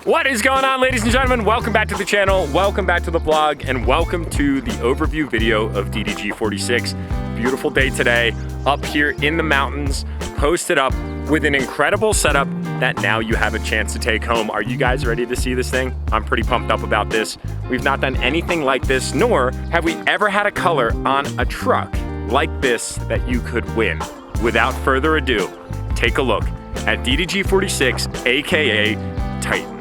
What is going on, ladies and gentlemen? Welcome back to the channel, welcome back to the vlog, and welcome to the overview video of DDG46. Beautiful day today, up here in the mountains, posted up with an incredible setup that now you have a chance to take home. Are you guys ready to see this thing? I'm pretty pumped up about this. We've not done anything like this, nor have we ever had a color on a truck like this that you could win. Without further ado, take a look at DDG46, aka Titan.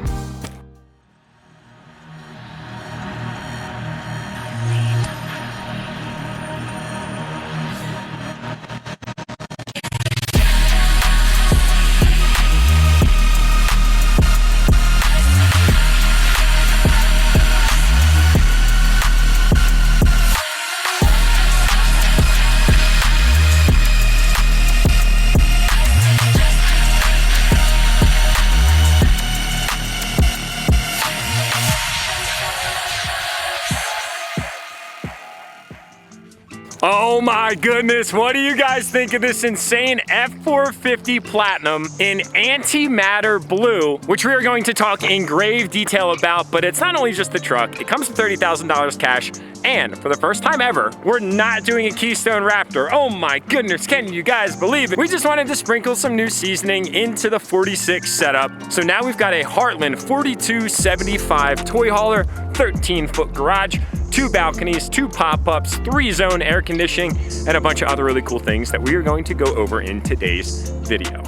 Oh my goodness, what do you guys think of this insane F450 Platinum in Antimatter Blue, which we are going to talk in grave detail about, but it's not only just the truck, it comes with $30,000 cash, and for the first time ever, we're not doing a Keystone Raptor. Oh my goodness, can you guys believe it? We just wanted to sprinkle some new seasoning into the 46 setup. So now we've got a Heartland 4275 toy hauler, 13-foot garage, 2 balconies, 2 pop-ups, 3-zone air conditioning, and a bunch of other really cool things that we are going to go over in today's video.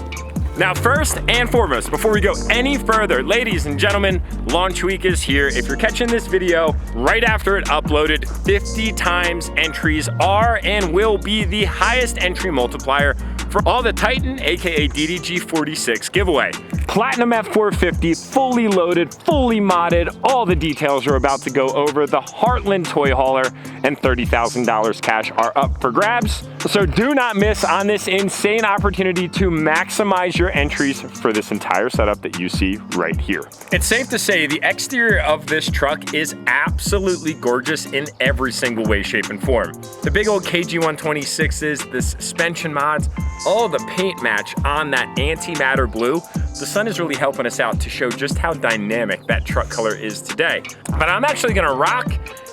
Now, first and foremost, before we go any further, ladies and gentlemen, launch week is here. If you're catching this video right after it uploaded, 50 times entries are and will be the highest entry multiplier for all the Titan, aka DDG46 giveaway. Platinum F450, fully loaded, fully modded. All the details are about to go over. The Heartland toy hauler and $30,000 cash are up for grabs. So do not miss on this insane opportunity to maximize your entries for this entire setup that you see right here. It's safe to say the exterior of this truck is absolutely gorgeous in every single way, shape, and form. The big old KG126s, the suspension mods, all the paint match on that Antimatter Blue. The sun is really helping us out to show just how dynamic that truck color is today. But I'm actually gonna rock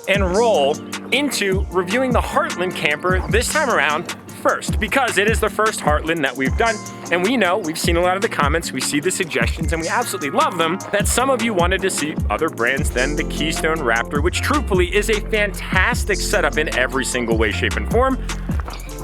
and roll into reviewing the Heartland camper this time around first, because it is the first Heartland that we've done. And we know, we've seen a lot of the comments, we see the suggestions, and we absolutely love them, that some of you wanted to see other brands than the Keystone Raptor, which truthfully is a fantastic setup in every single way, shape, and form.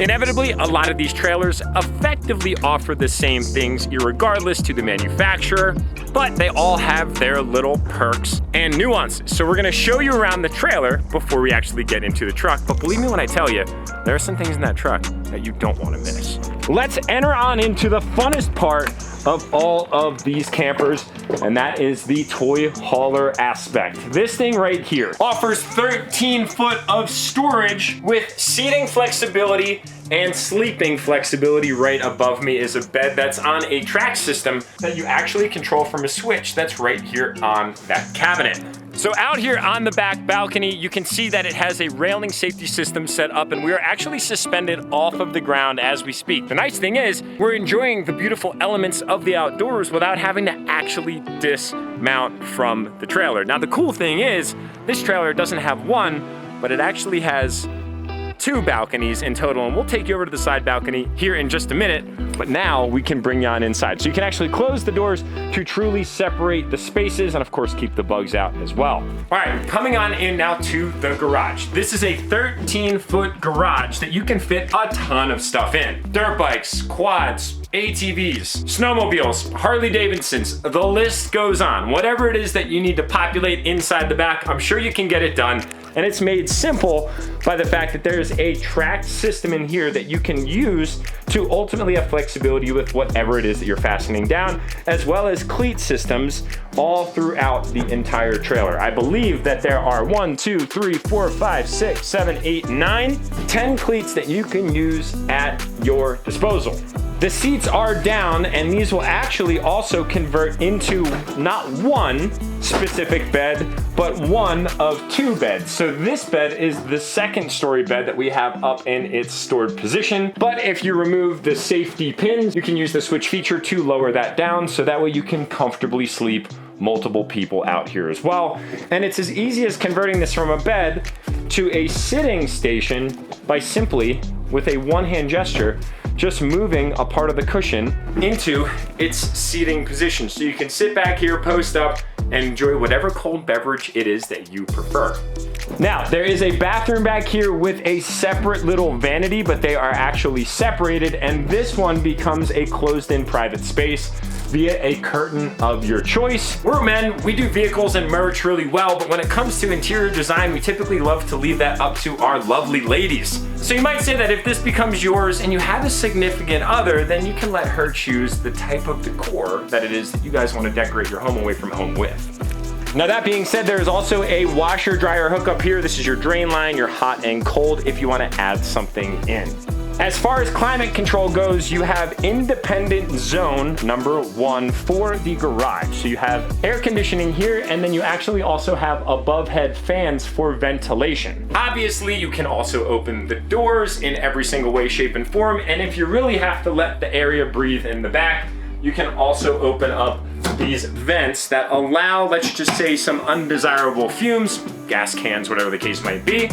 Inevitably, a lot of these trailers effectively offer the same things irregardless to the manufacturer, but they all have their little perks and nuances. So we're gonna show you around the trailer before we actually get into the truck. But believe me when I tell you, there are some things in that truck that you don't wanna miss. Let's enter on into the funnest part of all of these campers, and that is the toy hauler aspect. This thing right here offers 13 foot of storage with seating flexibility and sleeping flexibility. Right above me is a bed that's on a track system that you actually control from a switch that's right here on that cabinet. So out here on the back balcony, you can see that it has a railing safety system set up, and we are actually suspended off of the ground as we speak. The nice thing is we're enjoying the beautiful elements of the outdoors without having to actually dismount from the trailer. Now, the cool thing is this trailer doesn't have one, but it actually has 2 balconies in total, and we'll take you over to the side balcony here in just a minute, but now we can bring you on inside. So you can actually close the doors to truly separate the spaces and of course keep the bugs out as well. All right, coming on in now to the garage. This is a 13-foot garage that you can fit a ton of stuff in. Dirt bikes, quads, ATVs, snowmobiles, Harley Davidsons, the list goes on. Whatever it is that you need to populate inside the back, I'm sure you can get it done. And it's made simple by the fact that there's a tracked system in here that you can use to ultimately have flexibility with whatever it is that you're fastening down, as well as cleat systems all throughout the entire trailer. I believe that there are 1, 2, 3, 4, 5, 6, 7, 8, 9, 10 cleats that you can use at your disposal. The seats are down, and these will actually also convert into not one specific bed, but one of 2 beds. So this bed is the 2nd story bed that we have up in its stored position. But if you remove the safety pins, you can use the switch feature to lower that down, so that way you can comfortably sleep multiple people out here as well. And it's as easy as converting this from a bed to a sitting station by simply, with a one-hand gesture, just moving a part of the cushion into its seating position. So you can sit back here, post up, and enjoy whatever cold beverage it is that you prefer. Now, there is a bathroom back here with a separate little vanity, but they are actually separated, and this one becomes a closed-in private space via a curtain of your choice. We're men, we do vehicles and merch really well, but when it comes to interior design, we typically love to leave that up to our lovely ladies. So you might say that if this becomes yours and you have a significant other, then you can let her choose the type of decor that it is that you guys want to decorate your home away from home with. Now that being said, there is also a washer dryer hookup here. This is your drain line, your hot and cold if you want to add something in. As far as climate control goes, you have independent zone number 1 for the garage. So you have air conditioning here, and then you actually also have above head fans for ventilation. Obviously, you can also open the doors in every single way, shape, and form. And if you really have to let the area breathe in the back, you can also open up these vents that allow, let's just say, some undesirable fumes, gas cans, whatever the case might be,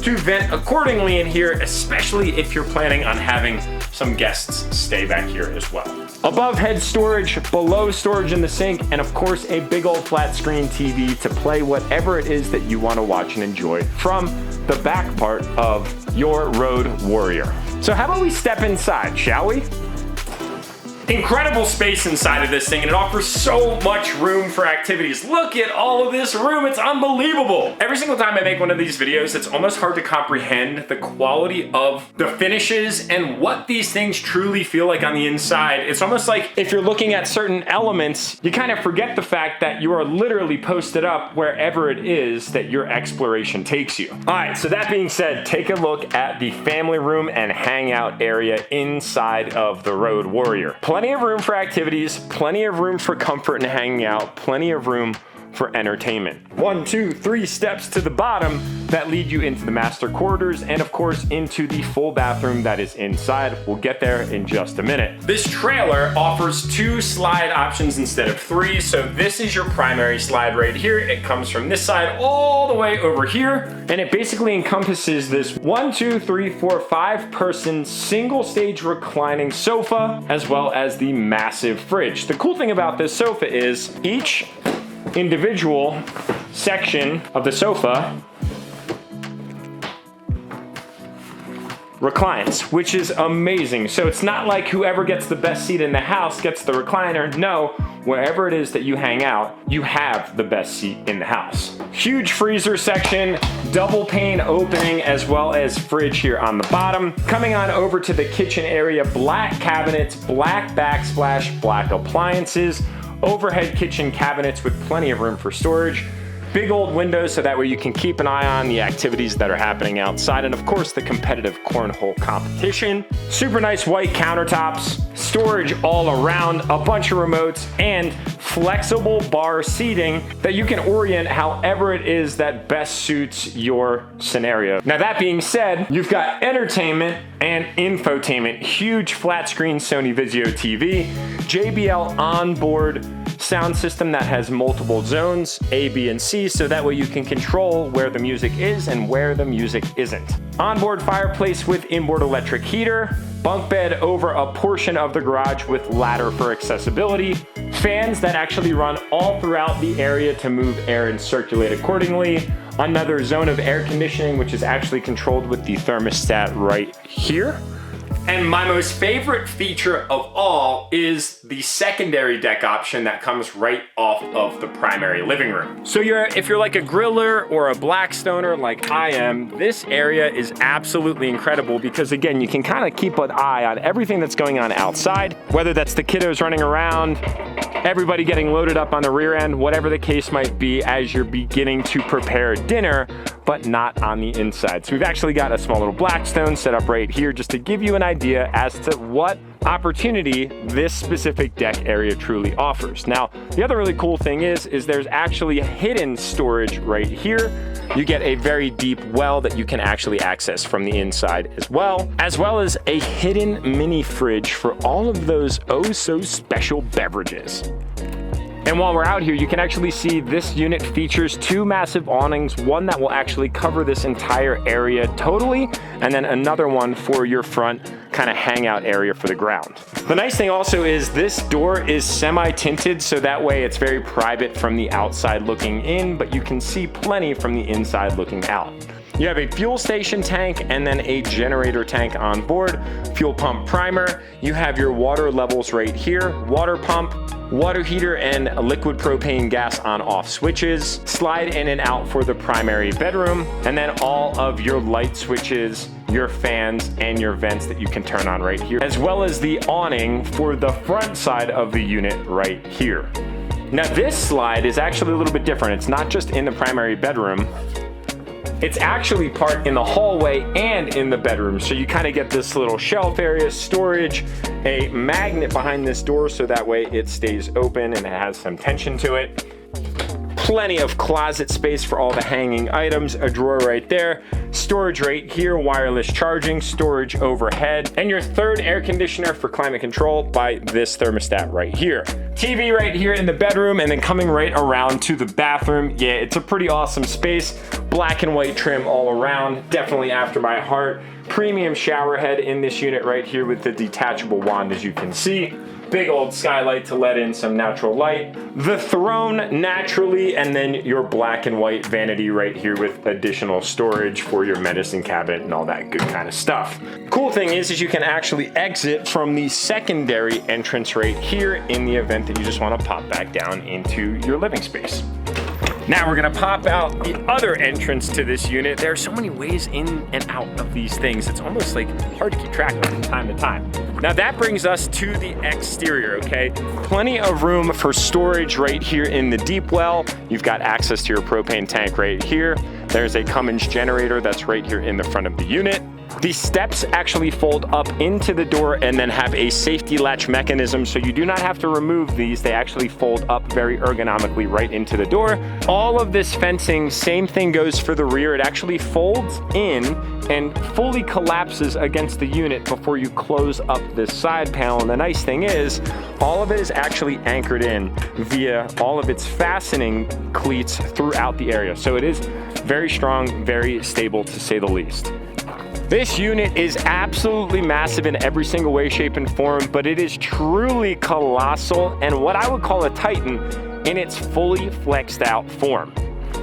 to vent accordingly in here, especially if you're planning on having some guests stay back here as well. Above head storage, below storage in the sink, and of course a big old flat screen TV to play whatever it is that you want to watch and enjoy from the back part of your Road Warrior. So how about we step inside, shall we? Incredible space inside of this thing, and it offers so much room for activities. Look at all of this room, it's unbelievable. Every single time I make one of these videos, it's almost hard to comprehend the quality of the finishes and what these things truly feel like on the inside. It's almost like if you're looking at certain elements, you kind of forget the fact that you are literally posted up wherever it is that your exploration takes you. All right, so that being said, take a look at the family room and hangout area inside of the Road Warrior. Plenty of room for activities, plenty of room for comfort and hanging out, plenty of room for entertainment. 1, 2, 3 steps to the bottom that lead you into the master quarters and of course into the full bathroom that is inside. We'll get there in just a minute. This trailer offers 2 slide options instead of 3. So this is your primary slide right here. It comes from this side all the way over here. And it basically encompasses this 1, 2, 3, 4, 5 person single stage reclining sofa, as well as the massive fridge. The cool thing about this sofa is each individual section of the sofa reclines, which is amazing. So it's not like whoever gets the best seat in the house gets the recliner. No, wherever it is that you hang out, you have the best seat in the house. Huge freezer section, double pane opening, as well as fridge here on the bottom. Coming on over to the kitchen area, black cabinets, black backsplash, black appliances, overhead kitchen cabinets with plenty of room for storage, big old windows so that way you can keep an eye on the activities that are happening outside, and of course the competitive cornhole competition. Super nice white countertops, storage all around, a bunch of remotes, and flexible bar seating that you can orient however it is that best suits your scenario. Now that being said, you've got entertainment and infotainment, huge flat screen Sony Vizio TV, JBL onboard sound system that has multiple zones, A, B, and C, so that way you can control where the music is and where the music isn't. Onboard fireplace with inboard electric heater, bunk bed over a portion of the garage with ladder for accessibility, fans that actually run all throughout the area to move air and circulate accordingly, another zone of air conditioning which is actually controlled with the thermostat right here. And my most favorite feature of all is the secondary deck option that comes right off of the primary living room. So if you're like a griller or a Blackstoner like I am, this area is absolutely incredible because again, you can kind of keep an eye on everything that's going on outside, whether that's the kiddos running around, everybody getting loaded up on the rear end, whatever the case might be as you're beginning to prepare dinner, but not on the inside. So we've actually got a small little Blackstone set up right here just to give you an idea as to what opportunity this specific deck area truly offers. Now, the other really cool thing is there's actually hidden storage right here. You get a very deep well that you can actually access from the inside as well as a hidden mini fridge for all of those oh so special beverages. And while we're out here, you can actually see this unit features 2 massive awnings, one that will actually cover this entire area totally, and then another one for your front kind of hangout area for the ground. The nice thing also is this door is semi-tinted, so that way it's very private from the outside looking in, but you can see plenty from the inside looking out. You have a fuel station tank and then a generator tank on board, fuel pump primer. You have your water levels right here, water pump, water heater and liquid propane gas on off switches, slide in and out for the primary bedroom, and then all of your light switches, your fans and your vents that you can turn on right here, as well as the awning for the front side of the unit right here. Now this slide is actually a little bit different. It's not just in the primary bedroom. It's actually part in the hallway and in the bedroom. So you kind of get this little shelf area, storage, a magnet behind this door so that way it stays open and it has some tension to it. Plenty of closet space for all the hanging items, a drawer right there, storage right here, wireless charging, storage overhead, and your third air conditioner for climate control by this thermostat right here. TV right here in the bedroom, and then coming right around to the bathroom. Yeah, it's a pretty awesome space. Black and white trim all around, definitely after my heart. Premium shower head in this unit right here with the detachable wand, as you can see. Big old skylight to let in some natural light. The throne naturally, and then your black and white vanity right here with additional storage for your medicine cabinet and all that good kind of stuff. Cool thing is you can actually exit from the secondary entrance right here in the event that you just want to pop back down into your living space. Now we're gonna pop out the other entrance to this unit. There are so many ways in and out of these things. It's almost like hard to keep track of from time to time. Now that brings us to the exterior, okay? Plenty of room for storage right here in the deep well. You've got access to your propane tank right here. There's a Cummins generator that's right here in the front of the unit. These steps actually fold up into the door and then have a safety latch mechanism, so you do not have to remove these. They actually fold up very ergonomically right into the door. All of this fencing, same thing goes for the rear. It actually folds in and fully collapses against the unit before you close up this side panel. And the nice thing is, all of it is actually anchored in via all of its fastening cleats throughout the area. So it is very strong, very stable to say the least. This unit is absolutely massive in every single way, shape, and form, but it is truly colossal and what I would call a titan in its fully flexed out form.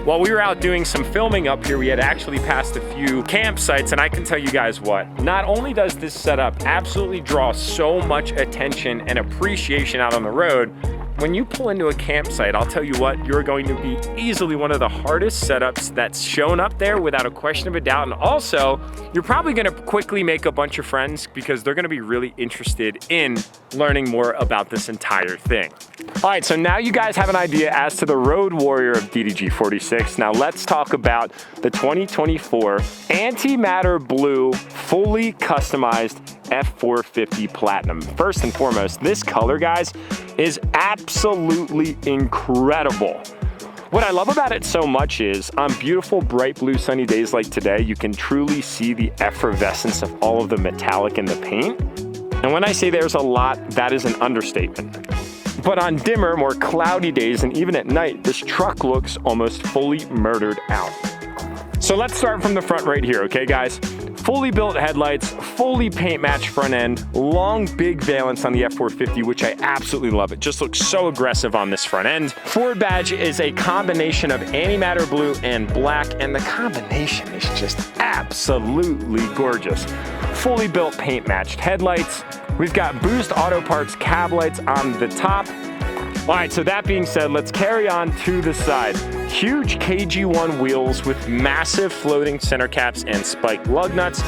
While we were out doing some filming up here, we had actually passed a few campsites, and I can tell you guys what, not only does this setup absolutely draw so much attention and appreciation out on the road, when you pull into a campsite, I'll tell you what, you're going to be easily one of the hardest setups that's shown up there without a question of a doubt. And also, you're probably gonna quickly make a bunch of friends because they're gonna be really interested in learning more about this entire thing. All right, so now you guys have an idea as to the Road Warrior of DDG46. Now let's talk about the 2024 Antimatter Blue fully customized F450 Platinum. First and foremost, this color, guys, is absolutely incredible. What I love about it so much is on beautiful, bright blue sunny days like today, you can truly see the effervescence of all of the metallic in the paint. And when I say there's a lot, that is an understatement. But on dimmer, more cloudy days, and even at night, this truck looks almost fully murdered out. So let's start from the front right here, okay, guys? Fully built headlights, fully paint matched front end, long big valance on the F450, which I absolutely love. It just looks so aggressive on this front end. Ford badge is a combination of Antimatter Blue and black, and the combination is just absolutely gorgeous. Fully built paint matched headlights. We've got Boost Auto Parts cab lights on the top. All right, so that being said, let's carry on to the side. Huge KG1 wheels with massive floating center caps and spiked lug nuts.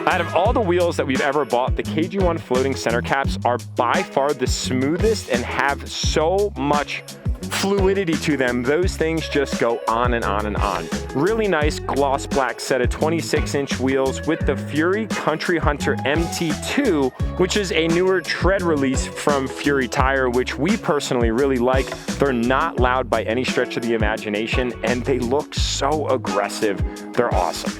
Out of all the wheels that we've ever bought, the KG1 floating center caps are by far the smoothest and have so much fluidity to them. Those things just go on and on and on. Really nice gloss black set of 26-inch wheels with the Fury Country Hunter MT2, which is a newer tread release from Fury Tire, which we personally really like. They're not loud by any stretch of the imagination, and they look so aggressive. They're awesome.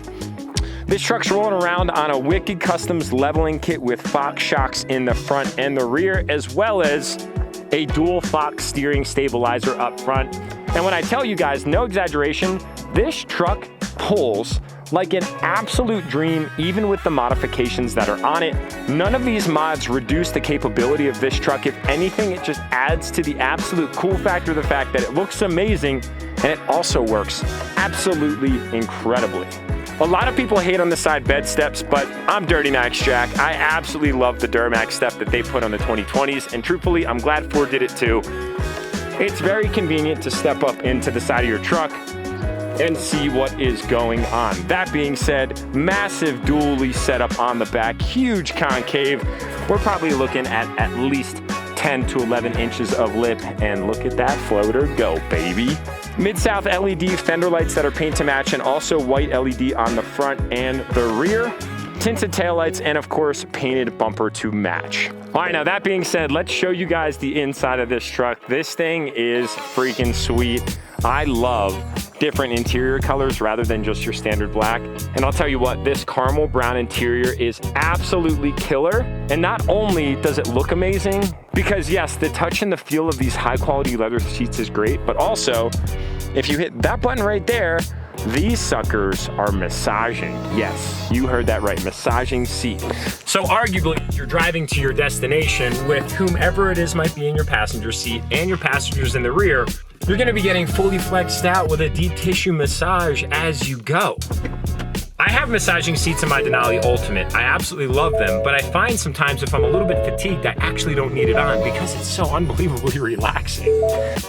This truck's rolling around on a Wicked Customs leveling kit with Fox shocks in the front and the rear, as well as a dual Fox steering stabilizer up front. And when I tell you guys, no exaggeration, this truck pulls like an absolute dream, even with the modifications that are on it. None of these mods reduce the capability of this truck. If anything, it just adds to the absolute cool factor, the fact that it looks amazing and it also works absolutely incredibly. A lot of people hate on the side bed steps, but I'm Dirty Max Jack. I absolutely love the Duramax step that they put on the 2020s, and truthfully, I'm glad Ford did it too. It's very convenient to step up into the side of your truck and see what is going on. That being said, massive dually setup on the back, huge concave. We're probably looking at least 10 to 11 inches of lip, and look at that floater go, baby. Mid-South LED fender lights that are paint to match, and also white LED on the front and the rear. Tinted taillights, and of course, painted bumper to match. All right, now that being said, let's show you guys the inside of this truck. This thing is freaking sweet. I love different interior colors rather than just your standard black. And I'll tell you what, this caramel brown interior is absolutely killer. And not only does it look amazing, because yes, the touch and the feel of these high quality leather seats is great, but also if you hit that button right there, these suckers are massaging. Yes, you heard that right, massaging seat. So arguably, you're driving to your destination with whomever it is might be in your passenger seat and your passengers in the rear, you're gonna be getting fully flexed out with a deep tissue massage as you go. I have massaging seats in my Denali Ultimate. I absolutely love them, but I find sometimes if I'm a little bit fatigued, I actually don't need it on because it's so unbelievably relaxing.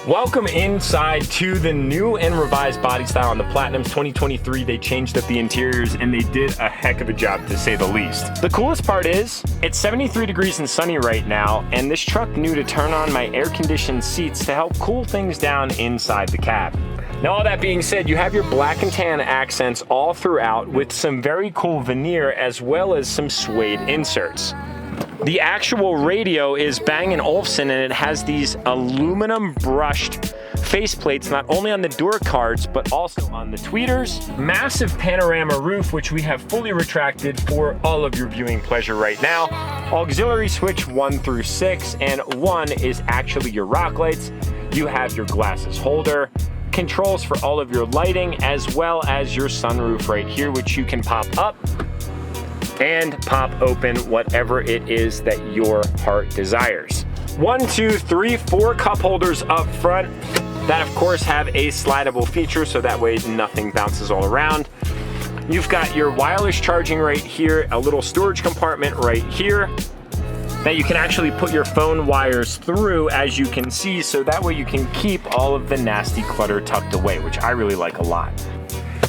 Welcome inside to the new and revised body style on the Platinums 2023. They changed up the interiors and they did a heck of a job, to say the least. The coolest part is, it's 73 degrees and sunny right now, and this truck knew to turn on my air-conditioned seats to help cool things down inside the cab. Now, all that being said, you have your black and tan accents all throughout with some very cool veneer as well as some suede inserts. The actual radio is Bang & Olufsen, and it has these aluminum brushed faceplates not only on the door cards but also on the tweeters. Massive panorama roof, which we have fully retracted for all of your viewing pleasure right now. Auxiliary switch 1 through 6, and 1 is actually your rock lights. You have your glasses holder, controls for all of your lighting, as well as your sunroof right here, which you can pop up and pop open, whatever it is that your heart desires. 1, 2, 3, 4 cup holders up front that of course have a slidable feature, so that way nothing bounces all around. You've got your wireless charging right here, a little storage compartment right here that you can actually put your phone wires through, as you can see, so that way you can keep all of the nasty clutter tucked away, which I really like a lot.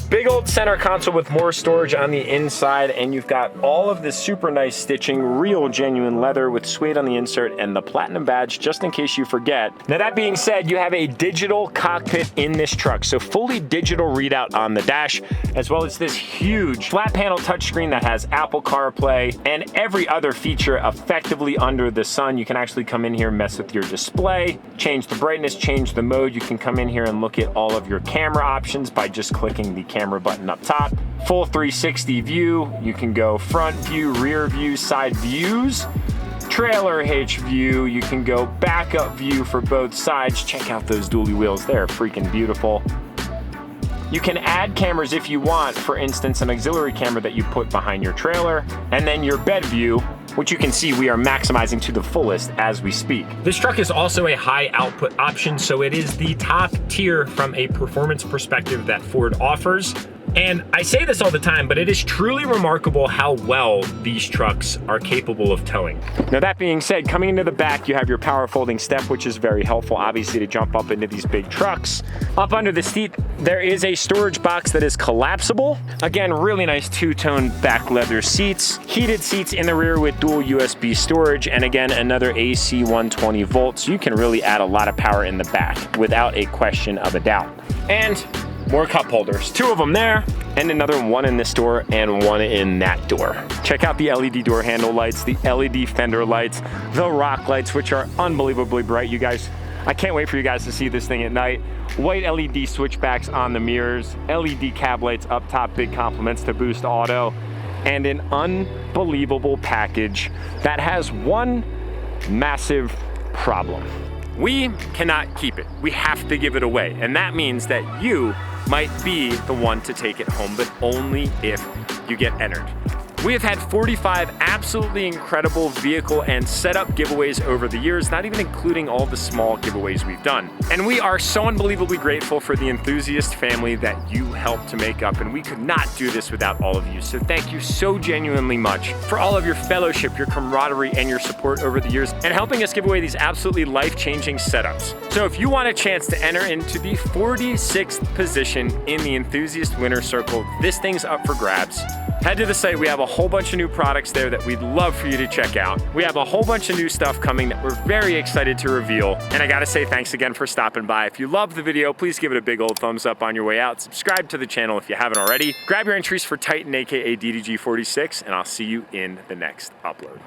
Big old center console with more storage on the inside, and you've got all of this super nice stitching, real genuine leather with suede on the insert and the Platinum badge, just in case you forget. Now that being said, you have a digital cockpit in this truck, so fully digital readout on the dash, as well as this huge flat panel touchscreen that has Apple CarPlay and every other feature effectively under the sun. You can actually come in here, mess with your display, change the brightness, change the mode. You can come in here and look at all of your camera options by just clicking the camera button up top. Full 360 view. You can go front view, rear view, side views, trailer hitch view. You can go backup view for both sides. Check out those dually wheels. They're freaking beautiful. You can add cameras if you want, for instance, an auxiliary camera that you put behind your trailer, and then your bed view, which you can see we are maximizing to the fullest as we speak. This truck is also a high output option, so it is the top tier from a performance perspective that Ford offers. And I say this all the time, but it is truly remarkable how well these trucks are capable of towing. Now that being said, coming into the back, you have your power folding step, which is very helpful, obviously, to jump up into these big trucks. Up under the seat, there is a storage box that is collapsible. Again, really nice two-tone back leather seats. Heated seats in the rear with dual USB storage, and again, another AC 120 volts. You can really add a lot of power in the back without a question of a doubt. And more cup holders, 2 of them there, and another one in this door and one in that door. Check out the LED door handle lights, the LED fender lights, the rock lights, which are unbelievably bright. You guys, I can't wait for you guys to see this thing at night. White LED switchbacks on the mirrors, LED cab lights up top, big compliments to Boost Auto, and an unbelievable package that has one massive problem. we cannot keep it. We have to give it away. And that means that you might be the one to take it home, but only if you get entered. We have had 45 absolutely incredible vehicle and setup giveaways over the years, not even including all the small giveaways we've done. And we are so unbelievably grateful for the Enthuzst family that you helped to make up, and we could not do this without all of you. So thank you so genuinely much for all of your fellowship, your camaraderie, and your support over the years, and helping us give away these absolutely life-changing setups. So if you want a chance to enter into the 46th position in the Enthuzst winner circle, this thing's up for grabs. Head to the site. We have a whole bunch of new products there that we'd love for you to check out. We have a whole bunch of new stuff coming that we're very excited to reveal. And I gotta say thanks again for stopping by. If you loved the video, please give it a big old thumbs up on your way out. Subscribe to the channel if you haven't already. Grab your entries for Titan, aka DDG46, and I'll see you in the next upload.